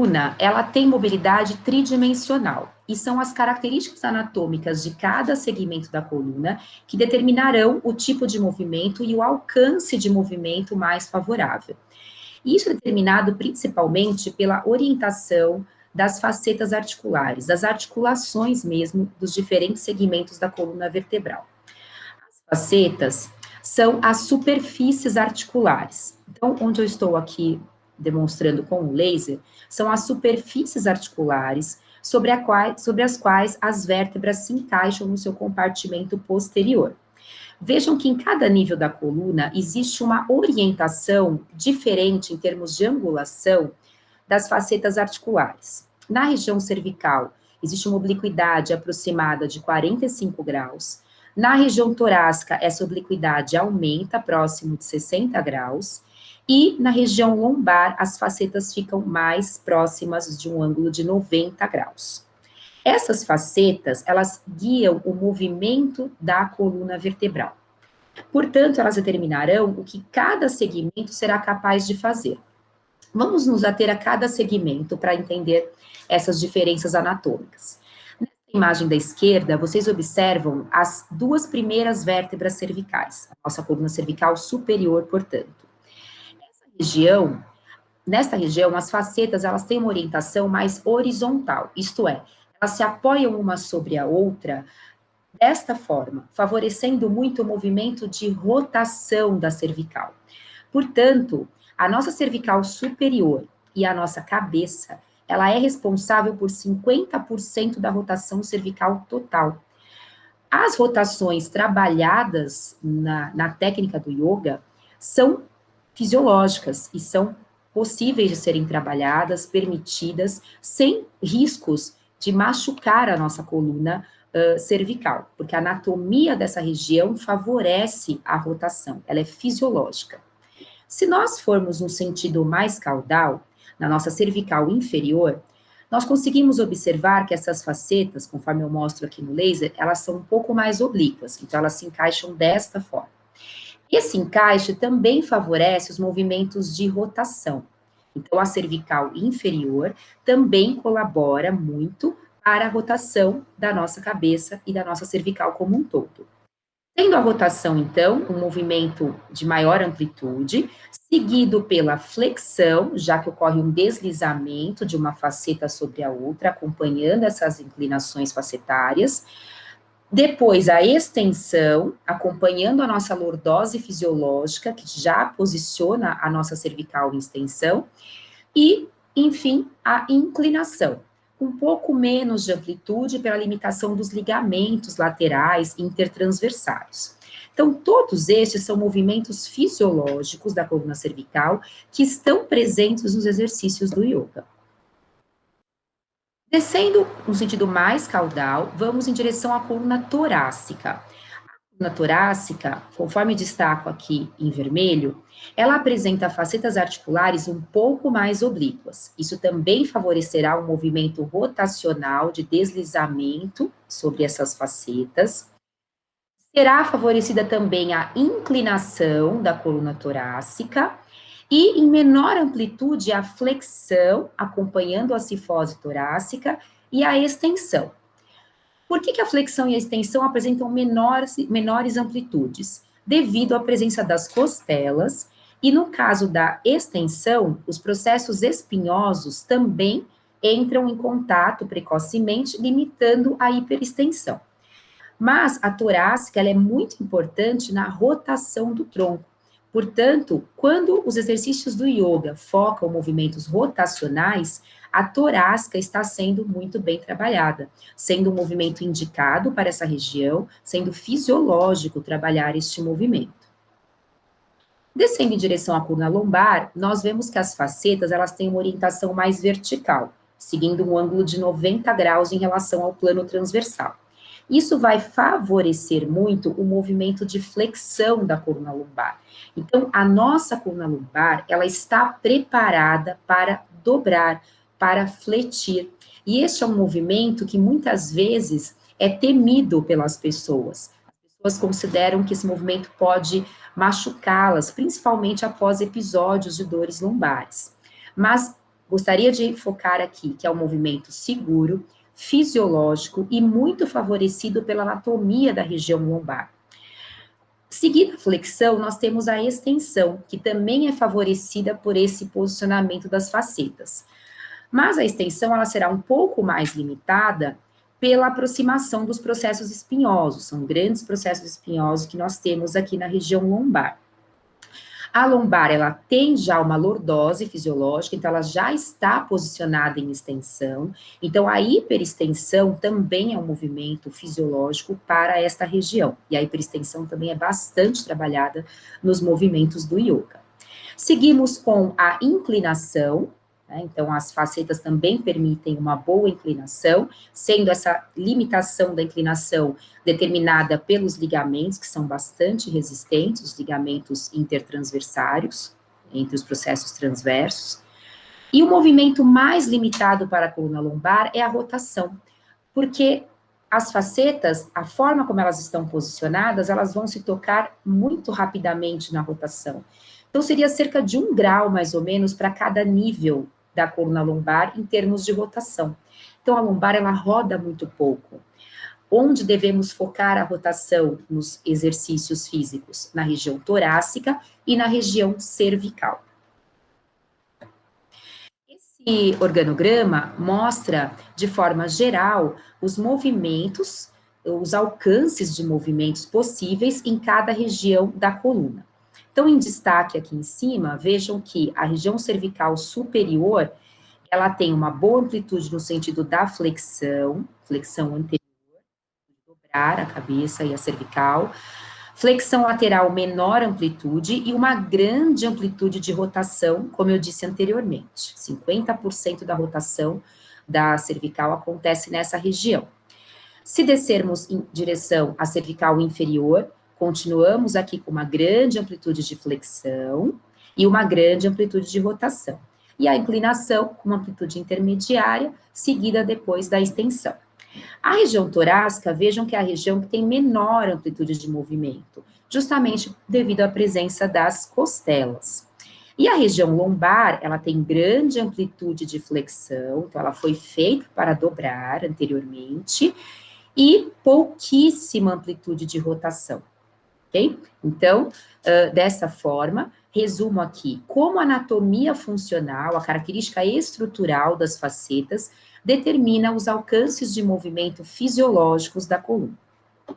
coluna, ela tem mobilidade tridimensional, e são as características anatômicas de cada segmento da coluna que determinarão o tipo de movimento e o alcance de movimento mais favorável. Isso é determinado principalmente pela orientação das facetas articulares, das articulações mesmo dos diferentes segmentos da coluna vertebral. As facetas são as superfícies articulares. Então, onde eu estou aqui demonstrando com o laser, são as superfícies articulares sobre as quais as vértebras se encaixam no seu compartimento posterior. Vejam que em cada nível da coluna existe uma orientação diferente em termos de angulação das facetas articulares. Na região cervical, existe uma obliquidade aproximada de 45 graus. Na região torácica, essa obliquidade aumenta próximo de 60 graus. E na região lombar, as facetas ficam mais próximas de um ângulo de 90 graus. Essas facetas, elas guiam o movimento da coluna vertebral. Portanto, elas determinarão o que cada segmento será capaz de fazer. Vamos nos ater a cada segmento para entender essas diferenças anatômicas. Nessa imagem da esquerda, vocês observam as duas primeiras vértebras cervicais, a nossa coluna cervical superior, portanto. Nesta região, as facetas, elas têm uma orientação mais horizontal, isto é, elas se apoiam uma sobre a outra desta forma, favorecendo muito o movimento de rotação da cervical. Portanto, a nossa cervical superior e a nossa cabeça, ela é responsável por 50% da rotação cervical total. As rotações trabalhadas na técnica do yoga são fisiológicas e são possíveis de serem trabalhadas, permitidas, sem riscos de machucar a nossa coluna cervical, porque a anatomia dessa região favorece a rotação, ela é fisiológica. Se nós formos no sentido mais caudal, na nossa cervical inferior, nós conseguimos observar que essas facetas, conforme eu mostro aqui no laser, elas são um pouco mais oblíquas, então elas se encaixam desta forma. Esse encaixe também favorece os movimentos de rotação. Então, a cervical inferior também colabora muito para a rotação da nossa cabeça e da nossa cervical como um todo. Tendo a rotação, então, um movimento de maior amplitude, seguido pela flexão, já que ocorre um deslizamento de uma faceta sobre a outra, acompanhando essas inclinações facetárias. Depois, a extensão, acompanhando a nossa lordose fisiológica, que já posiciona a nossa cervical em extensão. E, enfim, a inclinação, com um pouco menos de amplitude pela limitação dos ligamentos laterais intertransversários. Então, todos estes são movimentos fisiológicos da coluna cervical que estão presentes nos exercícios do yoga. Descendo no sentido mais caudal, vamos em direção à coluna torácica. A coluna torácica, conforme destaco aqui em vermelho, ela apresenta facetas articulares um pouco mais oblíquas. Isso também favorecerá um movimento rotacional de deslizamento sobre essas facetas. Será favorecida também a inclinação da coluna torácica e, em menor amplitude, a flexão, acompanhando a cifose torácica, e a extensão. Por que a flexão e a extensão apresentam menores amplitudes? Devido à presença das costelas, e no caso da extensão, os processos espinhosos também entram em contato precocemente, limitando a hiperextensão. Mas a torácica, ela é muito importante na rotação do tronco. Portanto, quando os exercícios do yoga focam movimentos rotacionais, a torácica está sendo muito bem trabalhada, sendo um movimento indicado para essa região, sendo fisiológico trabalhar este movimento. Descendo em direção à coluna lombar, nós vemos que as facetas, elas têm uma orientação mais vertical, seguindo um ângulo de 90 graus em relação ao plano transversal. Isso vai favorecer muito o movimento de flexão da coluna lombar. Então, a nossa coluna lombar, ela está preparada para dobrar, para fletir. E este é um movimento que muitas vezes é temido pelas pessoas. As pessoas consideram que esse movimento pode machucá-las, principalmente após episódios de dores lombares. Mas gostaria de focar aqui que é um movimento seguro, fisiológico e muito favorecido pela anatomia da região lombar. Seguida a flexão, nós temos a extensão, que também é favorecida por esse posicionamento das facetas. Mas a extensão, ela será um pouco mais limitada pela aproximação dos processos espinhosos, são grandes processos espinhosos que nós temos aqui na região lombar. A lombar, ela tem já uma lordose fisiológica, então ela já está posicionada em extensão, então a hiperextensão também é um movimento fisiológico para esta região, e a hiperextensão também é bastante trabalhada nos movimentos do yoga. Seguimos com a inclinação, né? Então as facetas também permitem uma boa inclinação, sendo essa limitação da inclinação determinada pelos ligamentos, que são bastante resistentes, os ligamentos intertransversários, entre os processos transversos. E o movimento mais limitado para a coluna lombar é a rotação, porque as facetas, a forma como elas estão posicionadas, elas vão se tocar muito rapidamente na rotação. Então, seria cerca de 1 grau, mais ou menos, para cada nível da coluna lombar em termos de rotação. Então, a lombar, ela roda muito pouco. Onde devemos focar a rotação nos exercícios físicos? Na região torácica e na região cervical. Esse organograma mostra, de forma geral, os movimentos, os alcances de movimentos possíveis em cada região da coluna. Então, em destaque aqui em cima, vejam que a região cervical superior, ela tem uma boa amplitude no sentido da flexão, flexão anterior, dobrar a cabeça e a cervical, flexão lateral menor amplitude e uma grande amplitude de rotação, como eu disse anteriormente, 50% da rotação da cervical acontece nessa região. Se descermos em direção à cervical inferior, continuamos aqui com uma grande amplitude de flexão e uma grande amplitude de rotação. E a inclinação com uma amplitude intermediária, seguida depois da extensão. A região torácica, vejam que é a região que tem menor amplitude de movimento, justamente devido à presença das costelas. E a região lombar, ela tem grande amplitude de flexão, então ela foi feita para dobrar anteriormente, e pouquíssima amplitude de rotação, ok? Então, dessa forma, resumo aqui, como a anatomia funcional, a característica estrutural das facetas, determina os alcances de movimento fisiológicos da coluna.